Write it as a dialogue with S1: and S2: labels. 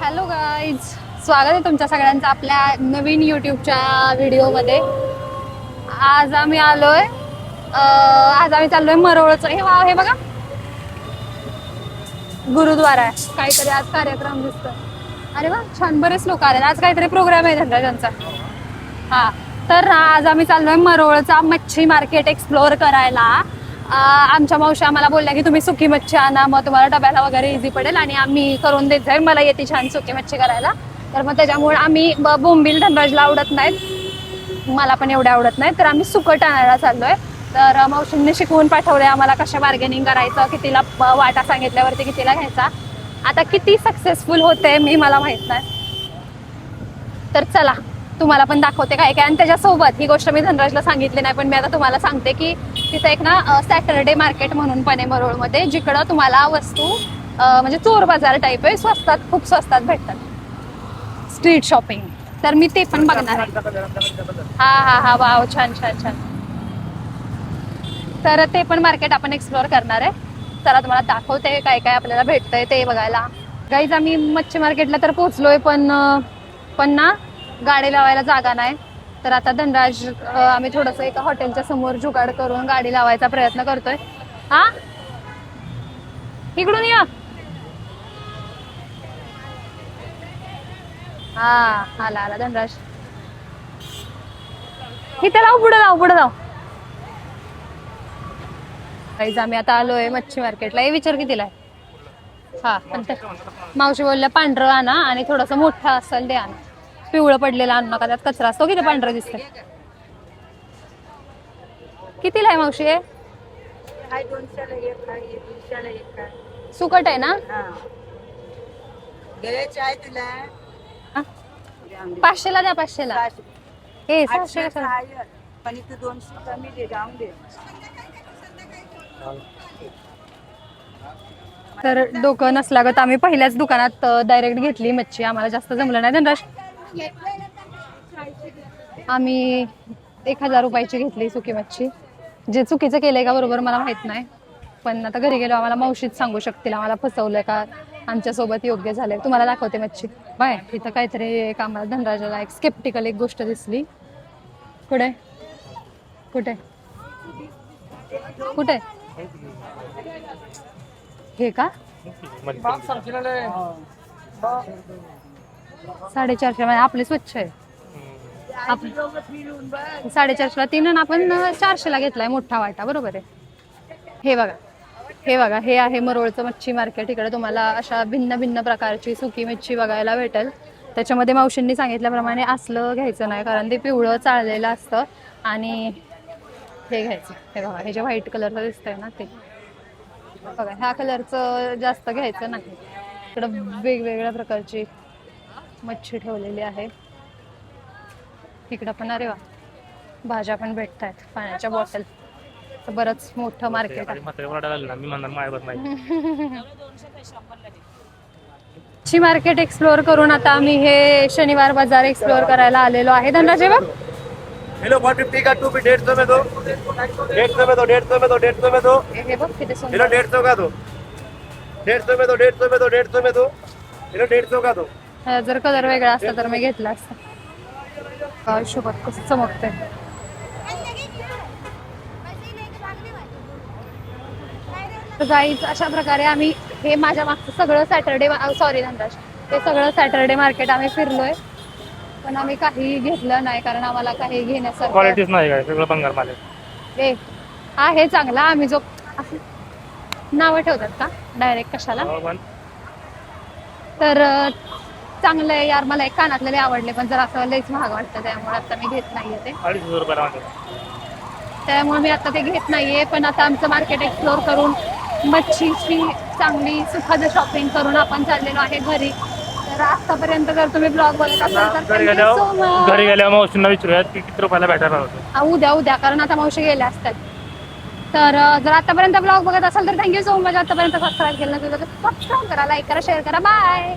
S1: Hello guys, स्वागत आहे तुमच्या सगळ्यांचं आपल्या नवीन युट्यूबच्या व्हिडिओमध्ये. आज आम्ही चाललोय मरोळचं. हे बघा, गुरुद्वारा आहे. काहीतरी आज कार्यक्रम दिसतोय. अरे वा, छान, बरेच लोक आले. आज काहीतरी प्रोग्राम आहे त्यांचा. हा, तर आज आम्ही चाललोय मरोळचा मच्छी मार्केट एक्सप्लोअर करायला. आमच्या मावशी आम्हाला बोलल्या की तुम्ही सुकी मच्छी आणा, मग तुम्हाला डब्याला वगैरे इझी पडेल आणि आम्ही करून देत जाईल. मला येते छान सुकी मच्छी करायला, तर मग त्याच्यामुळे आम्ही बोंबील धनराजला आवडत नाहीत, मला पण एवढे आवडत नाही, तर आम्ही सुकट आणायला चाललोय. तर मावशींनी शिकवून पाठवलंय आम्हाला कशा बार्गेनिंग करायचं, कितीला वाटा सांगितल्यावरती कितीला घ्यायचा. आता किती सक्सेसफुल होते मला माहित नाही, तर चला तुम्हाला पण दाखवते काय काय. आणि त्याच्यासोबत ही गोष्ट मी धनराजला सांगितली नाही, पण मी आता तुम्हाला सांगते की तिथं एक ना सॅटरडे मार्केट म्हणून पण आहे मरोळमध्ये, जिकडं तुम्हाला वस्तू म्हणजे चोर बाजार टाईप आहे, स्वस्तात, खूप स्वस्तात भेटतात, स्ट्रीट शॉपिंग. तर मी ते पण बघणार आहे. हा, वाव, छान छान छान. तर ते पण मार्केट आपण एक्सप्लोअर करणार आहे. चला तुम्हाला दाखवते काय काय आपल्याला भेटतंय ते बघायला. गाईज, आम्ही मच्छी मार्केटला तर पोहोचलोय, पण ना गाडी लावायला जागा नाही. तर आता धनराज आम्ही थोडस एका हॉटेलच्या समोर जुगाड करून गाडी लावायचा प्रयत्न करतोय. हा, इकडून या. हा, आला धनराज. इथे लाव, पुढे जाऊ. गाईज, आम्ही आता आलोय मच्छी मार्केटला. हे विचार कितीला आहे. हा, मावशी बोलल्या पांढरं आणा आणि थोडस मोठं असेल ते आणा, पिवळं पडलेलं आणू नका, त्यात कचरा असतो. किती पांढरं दिसतंय. कितीला आहे मावशी हे. सुकट आहे ना. 500ला द्या, 500ला. हे 600
S2: पण इथे 200 कमी दे, जाऊन दे.
S1: तर डोकं नसलागत आम्ही पहिल्याच दुकानात डायरेक्ट घेतली मच्छी. आम्हाला जास्त जमलं नाही धनराज. आम्ही 1000 रुपयाची घेतली सुकी मच्छी. जे चुकीचं केलंय का बरोबर मला माहित नाही, पण आता घरी गेलो आम्हाला मावशीच सांगू शकतील आम्हाला फसवलंय का आमच्या सोबत योग्य झालंय. तुम्हाला दाखवते मच्छी. बाय, इथं काहीतरी एक आम्हाला धनराजाला एक स्केप्टिकल एक गोष्ट दिसली. कुठे कुठे कुठे हे का 450 मध्ये आपले स्वच्छ आहे. 450ला 3 आणि आपण 400ला घेतलाय मोठा वाटा, बरोबर आहे. हे बघा, हे आहे मरोळचं मच्छी मार्केट. इकडे तुम्हाला अशा भिन्न भिन्न प्रकारची सुकी मच्छी बघायला भेटेल. त्याच्यामध्ये मावशींनी सांगितल्याप्रमाणे असलं घ्यायचं नाही, कारण ते पिवळं चाळलेलं असतं. आणि हे घ्यायचं. हे बघा, हे जे व्हाईट कलरचं दिसतंय ना, ते बघा, ह्या कलरचं जास्त घ्यायचं नाही. इकडं वेगवेगळ्या प्रकारची मच्छी ठेवलेली आहे. इकडं पण अरे वा, भाज्या पण भेटत आहेत, पाण्याच्या बॉटल. तर बरंच मोठं मार्केट आहे. मच्छी मार्केट एक्सप्लोअर करून आता आम्ही हे शनिवार बाजार एक्सप्लोअर करायला आलेलो आहे. धनराज, बघ,
S3: हेलो 150 का 2 भी 150 में दो, 150 में दो, 150 में दो, 150 में दो.
S1: हे बघ किती
S3: हेलो
S1: सुंदर.
S3: 150 का दो, 150 में दो, 150 में दो, 150 में दो. हेलो 150 का दो.
S1: जर कलर वेगळा असता तर मी घेतला असता. शोभत कसं चमकतंय. तर गाईज, अशा प्रकारे आम्ही हे माझ्या मागचं सगळं धनराज, ते सगळं सॅटरडे मार्केट आम्ही फिरलोय, पण आम्ही काही घेतलं नाही, कारण आम्हाला काही घेण्यासारखं
S4: क्वालिटीच नाही काय, सगळं बंगाल माल
S1: हे आहे चांगला. आम्ही जो नावं ठेवतात का डायरेक्ट कशाला, तर चांगलं आहे यार. मला एक कानातले आवडले, पण जर असं लईच महाग वाटतं, त्यामुळे आता मी घेत नाहीये ते.
S4: 250 रुपयाला.
S1: त्यामुळे मी आता ते घेत नाहीये. पण आता आमचं मार्केट एक्सप्लोअर करून मच्छीची चांगली सुखद शॉपिंग करून आपण चाललेलो आहे घरी. तर आतापर्यंत जर तुम्ही ब्लॉग बघत असाल तर
S4: घरी गेल्यावर मावशींना विचारूयात की किती रुपयाला भेटायला होतं.
S1: उद्या, कारण आता मावशी गेल्या असतात. तर जर आतापर्यंत ब्लॉग बघत असाल तर थँक्यू सो मच. आतापर्यंत सबस्क्राईब केलं नसेल तर सबस्क्राईब करा, लाईक करा, शेअर करा. बाय.